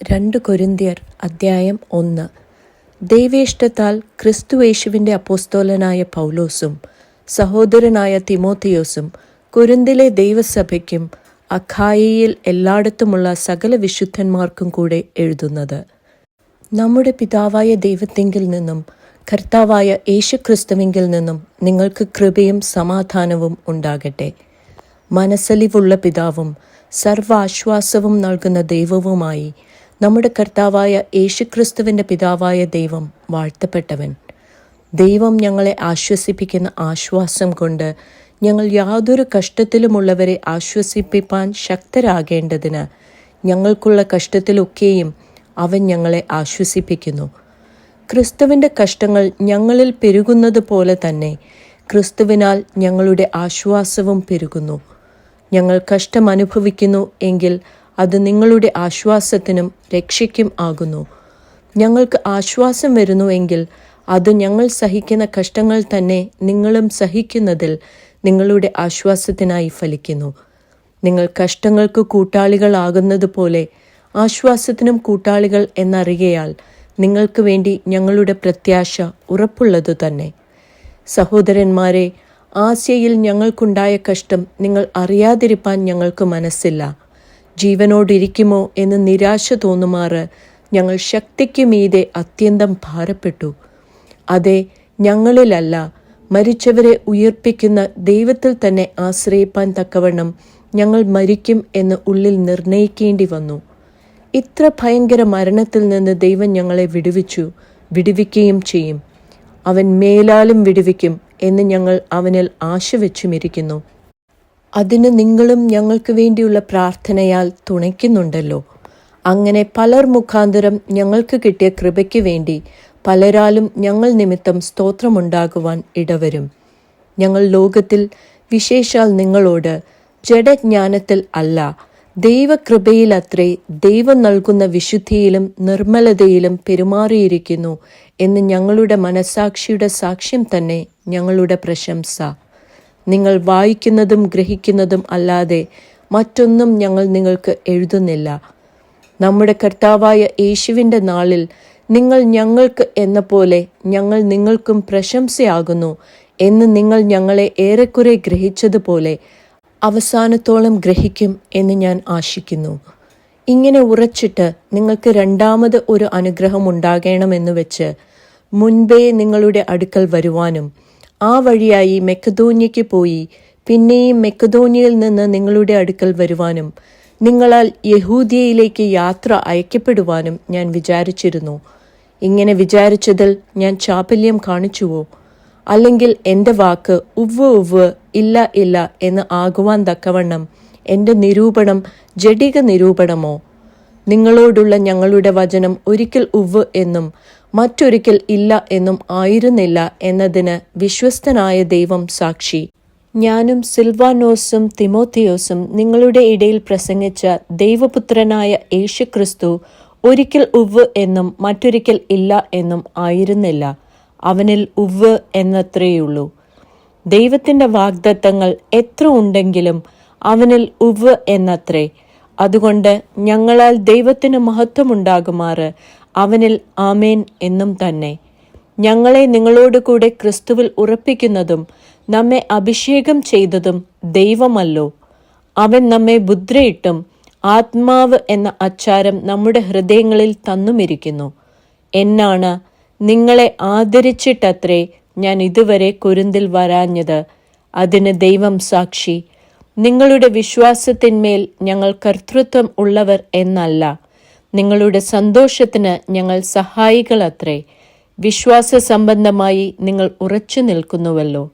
2 കൊരിന്ത്യർ അദ്ധ്യായം 1. ദൈവേഷ്ടത്താൽ ക്രിസ്തുയേശുവിൻ്റെ അപ്പോസ്തലനായ പൗലോസും സഹോദരനായ തിമോത്തിയോസും കൊരിന്തിലെ ദൈവസഭയ്ക്കും അഖായയിൽ എല്ലായിടത്തുമുള്ള സകല വിശുദ്ധന്മാർക്കും കൂടെ എഴുതുന്നത്. നമ്മുടെ പിതാവായ ദൈവത്തിങ്കിൽ നിന്നും കർത്താവായ യേശുക്രിസ്തുവിങ്കിൽ നിന്നും നിങ്ങൾക്ക് കൃപയും സമാധാനവും ഉണ്ടാകട്ടെ. മനസ്സലിവുള്ള പിതാവും സർവ്വ ആശ്വാസവും നൽകുന്ന ദൈവവുമായി നമ്മുടെ കർത്താവായ യേശുക്രിസ്തുവിൻ്റെ പിതാവായ ദൈവം വാഴ്ത്തപ്പെട്ടവൻ. ദൈവം ഞങ്ങളെ ആശ്വസിപ്പിക്കുന്ന ആശ്വാസം കൊണ്ട് ഞങ്ങൾ യാതൊരു കഷ്ടത്തിലുമുള്ളവരെ ആശ്വസിപ്പിപ്പാൻ ശക്തരാകേണ്ടതിന് ഞങ്ങൾക്കുള്ള കഷ്ടത്തിലൊക്കെയും അവൻ ഞങ്ങളെ ആശ്വസിപ്പിക്കുന്നു. ക്രിസ്തുവിൻ്റെ കഷ്ടങ്ങൾ ഞങ്ങളിൽ പെരുകുന്നത് പോലെ തന്നെ ക്രിസ്തുവിനാൽ ഞങ്ങളുടെ ആശ്വാസവും പെരുകുന്നു. ഞങ്ങൾ കഷ്ടം അനുഭവിക്കുന്നു എങ്കിൽ അത് നിങ്ങളുടെ ആശ്വാസത്തിനും രക്ഷയ്ക്കും ആകുന്നു. ഞങ്ങൾക്ക് ആശ്വാസം വരുന്നു എങ്കിൽ അത് ഞങ്ങൾ സഹിക്കുന്ന കഷ്ടങ്ങൾ തന്നെ നിങ്ങളും സഹിക്കുന്നതിൽ നിങ്ങളുടെ ആശ്വാസത്തിനായി ഫലിക്കുന്നു. നിങ്ങൾ കഷ്ടങ്ങൾക്ക് കൂട്ടാളികളാകുന്നത് പോലെ ആശ്വാസത്തിനും കൂട്ടാളികൾ എന്നറിയയാൽ നിങ്ങൾക്ക് വേണ്ടി ഞങ്ങളുടെ പ്രത്യാശ ഉറപ്പുള്ളതു തന്നെ. സഹോദരന്മാരെ, ആസ്യയിൽ ഞങ്ങൾക്കുണ്ടായ കഷ്ടം നിങ്ങൾ അറിയാതിരിപ്പാൻ ഞങ്ങൾക്ക് മനസ്സില്ല. ജീവനോടിരിക്കുമോ എന്ന് നിരാശ തോന്നുമാറ് ഞങ്ങൾ ശക്തിക്ക് മീതെ അത്യന്തം ഭാരപ്പെട്ടു. അതെ, ഞങ്ങളിലല്ല, മരിച്ചവരെ ഉയിർപ്പിക്കുന്ന ദൈവത്തിൽ തന്നെ ആശ്രയിപ്പാൻ തക്കവണ്ണം ഞങ്ങൾ മരിക്കും എന്ന് ഉള്ളിൽ നിർണയിക്കേണ്ടി വന്നു. ഇത്ര ഭയങ്കര മരണത്തിൽ നിന്ന് ദൈവം ഞങ്ങളെ വിടുവിക്കുകയും ചെയ്യും. അവൻ മേലാലും വിടുവിക്കും എന്ന് ഞങ്ങൾ അവനിൽ ആശ വെച്ചുമിരിക്കുന്നു. അതിന് നിങ്ങളും ഞങ്ങൾക്ക് വേണ്ടിയുള്ള പ്രാർത്ഥനയാൽ തുണയ്ക്കുന്നുണ്ടല്ലോ. അങ്ങനെ പലർ മുഖാന്തരം ഞങ്ങൾക്ക് കിട്ടിയ കൃപയ്ക്ക് വേണ്ടി പലരാലും ഞങ്ങൾ നിമിത്തം സ്തോത്രമുണ്ടാകുവാൻ ഇടവരും. ഞങ്ങൾ ലോകത്തിൽ, വിശേഷാൽ നിങ്ങളോട്, ജഡജ്ഞാനത്തിൽ അല്ല, ദൈവകൃപയിലത്രേ ദൈവം നൽകുന്ന വിശുദ്ധിയിലും നിർമ്മലതയിലും പെരുമാറിയിരിക്കുന്നു എന്ന് ഞങ്ങളുടെ മനസാക്ഷിയുടെ സാക്ഷ്യം തന്നെ ഞങ്ങളുടെ പ്രശംസ. നിങ്ങൾ വായിക്കുന്നതും ഗ്രഹിക്കുന്നതും അല്ലാതെ മറ്റൊന്നും ഞങ്ങൾ നിങ്ങൾക്ക് എഴുതുന്നില്ല. നമ്മുടെ കർത്താവായ യേശുവിൻ്റെ നാളിൽ നിങ്ങൾ ഞങ്ങൾക്ക് എന്ന പോലെ ഞങ്ങൾ നിങ്ങൾക്കും പ്രശംസയാകുന്നു എന്ന് നിങ്ങൾ ഞങ്ങളെ ഏറെക്കുറെ ഗ്രഹിച്ചതുപോലെ അവസാനത്തോളം ഗ്രഹിക്കും എന്ന് ഞാൻ ആശിക്കുന്നു. ഇങ്ങനെ ഉറച്ചിട്ട് നിങ്ങൾക്ക് രണ്ടാമത് ഒരു അനുഗ്രഹം ഉണ്ടാകണമെന്ന് വെച്ച് മുൻപേ നിങ്ങളുടെ അടുക്കൽ വരുവാനും ആ വഴിയായി മെക്കദോന്യയ്ക്ക് പോയി പിന്നെയും മെക്കദോന്യയിൽ നിന്ന് നിങ്ങളുടെ അടുക്കൽ വരുവാനും നിങ്ങളാൽ യഹൂദ്യയിലേക്ക് യാത്ര അയക്കപ്പെടുവാനും ഞാൻ വിചാരിച്ചിരുന്നു. ഇങ്ങനെ വിചാരിച്ചതിൽ ഞാൻ ചാപല്യം കാണിച്ചുവോ? അല്ലെങ്കിൽ എൻ്റെ വാക്ക് ഉവ്വ് ഇല്ല ഇല്ല എന്ന് ആകുവാൻ തക്കവണ്ണം എൻ്റെ നിരൂപണം ജഡിക നിരൂപണമോ? നിങ്ങളോടുള്ള ഞങ്ങളുടെ വചനം ഒരിക്കൽ ഉവ്വ് എന്നും മറ്റൊരിക്കൽ ഇല്ല എന്നും ആയിരുന്നില്ല എന്നതിന് വിശ്വസ്തനായ ദൈവം സാക്ഷി. ഞാനും സിൽവാനോസും തിമോത്തിയോസും നിങ്ങളുടെ ഇടയിൽ പ്രസംഗിച്ച ദൈവപുത്രനായ യേശുക്രിസ്തു ഒരിക്കൽ ഉവ്വ് എന്നും മറ്റൊരിക്കൽ ഇല്ല എന്നും ആയിരുന്നില്ല. അവനിൽ ഉവ്വ് എന്നത്രേയുള്ളൂ. ദൈവത്തിൻ്റെ വാഗ്ദത്തങ്ങൾ എത്ര ഉണ്ടെങ്കിലും അവനിൽ ഉവ്വ് എന്നത്രേ. അതുകൊണ്ട് ഞങ്ങളാൽ ദൈവത്തിന് മഹത്വമുണ്ടാകുമാറ് അവനിൽ ആമേൻ എന്നും തന്നെ. ഞങ്ങളെ നിങ്ങളോട് കൂടെ ക്രിസ്തുവിൽ ഉറപ്പിക്കുന്നതും നമ്മെ അഭിഷേകം ചെയ്തതും ദൈവമല്ലോ. അവൻ നമ്മെ മുദ്രയിട്ടും ആത്മാവ് എന്ന അച്ചാരം നമ്മുടെ ഹൃദയങ്ങളിൽ തന്നുമിരിക്കുന്നു. എന്നാണ് നിങ്ങളെ ആദരിച്ചിട്ടത്രേ ഞാൻ ഇതുവരെ കൊരിന്തിൽ വരാഞ്ഞത്. അതിന് ദൈവം സാക്ഷി. നിങ്ങളുടെ വിശ്വാസത്തിന്മേൽ ഞങ്ങൾ കർത്തൃത്വം ഉള്ളവർ എന്നല്ല, നിങ്ങളുടെ സന്തോഷത്തിന് ഞങ്ങൾ സഹായികളത്രേ. വിശ്വാസ സംബന്ധമായി നിങ്ങൾ ഉറച്ചു നിൽക്കുന്നുവല്ലോ.